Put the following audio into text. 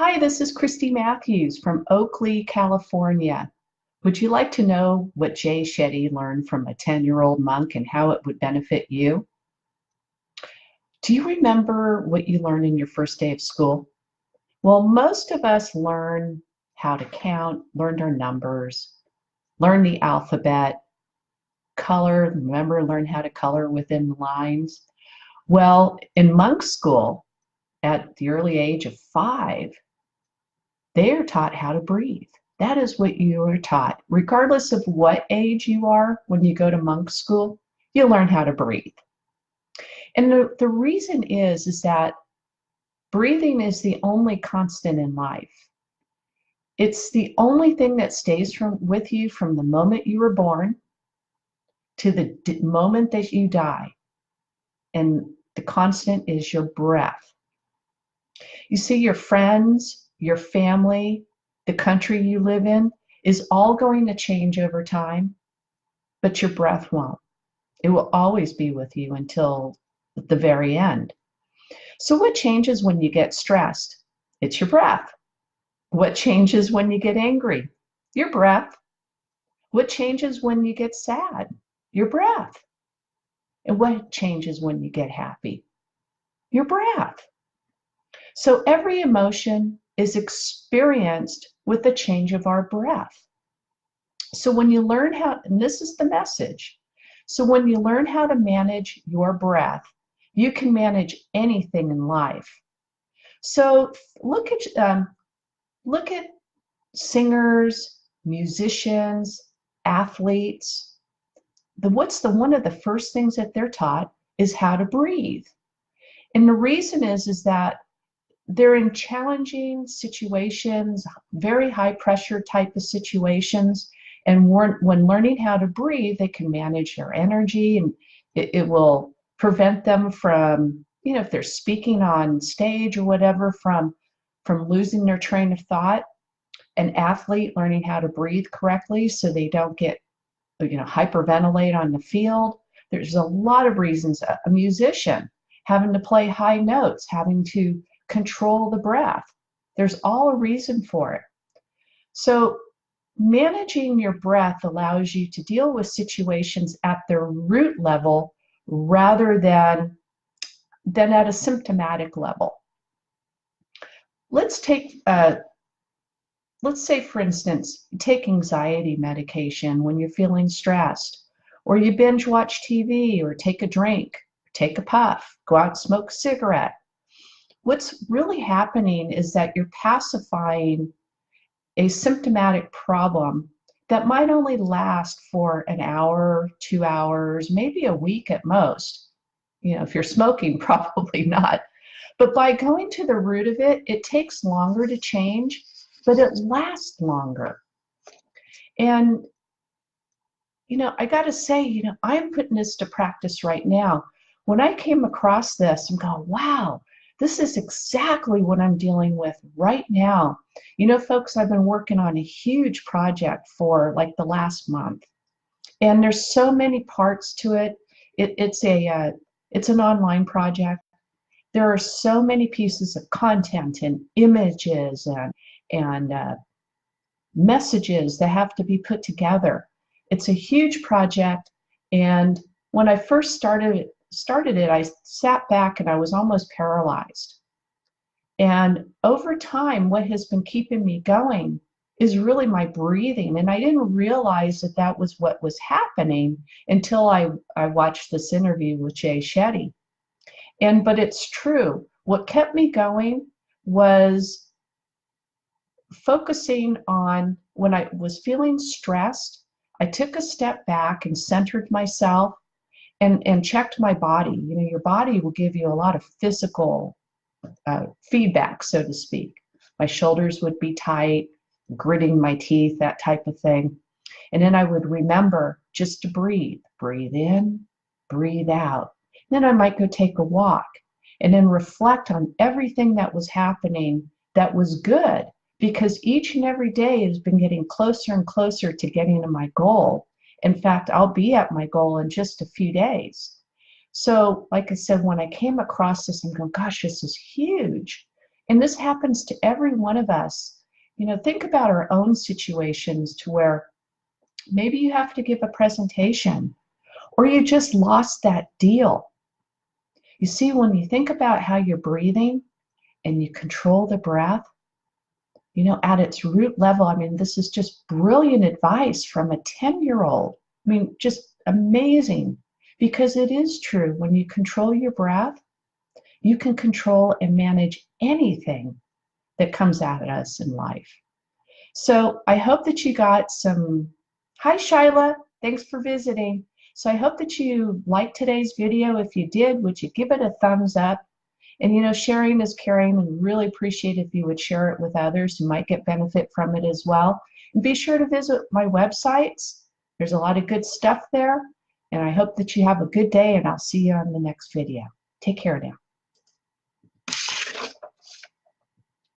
Hi, this is Christy Matthews from Oakley, California. Would you like to know what Jay Shetty learned from a 10-year-old monk and how it would benefit you? Do you remember what you learned in your first day of school? Well, most of us learn how to count, learned our numbers, learn the alphabet, color, remember, learn how to color within the lines. Well, in monk school, at the early age of 5, they are taught how to breathe. That is what you are taught. Regardless of what age you are, when you go to monk school, you learn how to breathe. And the reason is that breathing is the only constant in life. It's the only thing that stays with you from the moment you were born to the moment that you die. And the constant is your breath. You see, your friends, your family, the country you live in is all going to change over time, but your breath won't. It will always be with you until the very end. So what changes when you get stressed? It's your breath. What changes when you get angry? Your breath. What changes when you get sad? Your breath. And what changes when you get happy? Your breath. So every emotion is experienced with the change of our breath. So when you learn how, and this is the message, so when you learn how to manage your breath, you can manage anything in life. So look at singers, musicians, athletes. What's one of the first things that they're taught is how to breathe. And the reason is that they're in challenging situations, very high pressure type of situations. And when learning how to breathe, they can manage their energy, and it will prevent them from, if they're speaking on stage or whatever, from losing their train of thought. An athlete learning how to breathe correctly so they don't get, hyperventilate on the field. There's a lot of reasons. A musician having to play high notes, having to control the breath. There's all a reason for it. So managing your breath allows you to deal with situations at their root level rather than at a symptomatic level. Let's say, for instance, take anxiety medication when you're feeling stressed, or you binge watch TV, or take a drink, take a puff, go out and smoke a cigarette. What's really happening is that you're pacifying a symptomatic problem that might only last for an hour, 2 hours, maybe a week at most. If you're smoking, probably not. But by going to the root of it, it takes longer to change, but it lasts longer. And, I got to say, I'm putting this to practice right now. When I came across this, I'm going, wow, this is exactly what I'm dealing with right now. Folks, I've been working on a huge project for like the last month, and there's so many parts to it. It's an online project. There are so many pieces of content and images and messages that have to be put together. It's a huge project, and when I first started it, I sat back and I was almost paralyzed. And over time, what has been keeping me going is really my breathing. And I didn't realize that that was what was happening until I watched this interview with Jay Shetty. But it's true. What kept me going was focusing on when I was feeling stressed. I took a step back and centered myself and checked my body. Your body will give you a lot of physical feedback, so to speak. My shoulders would be tight, gritting my teeth, that type of thing. And then I would remember just to breathe in, breathe out. Then I might go take a walk and then reflect on everything that was happening that was good, because each and every day has been getting closer and closer to getting to my goal. In fact, I'll be at my goal in just a few days. So, like I said, when I came across this, I'm going, gosh, this is huge. And this happens to every one of us. Think about our own situations to where maybe you have to give a presentation or you just lost that deal. You see, when you think about how you're breathing and you control the breath, at its root level, I mean, this is just brilliant advice from a 10-year-old. I mean, just amazing, because it is true. When you control your breath, you can control and manage anything that comes at us in life. So I hope that you got some. Hi, Shyla. Thanks for visiting. So I hope that you liked today's video. If you did, would you give it a thumbs up? And sharing is caring, and really appreciate if you would share it with others who might get benefit from it as well. And be sure to visit my websites. There's a lot of good stuff there. And I hope that you have a good day, and I'll see you on the next video. Take care now.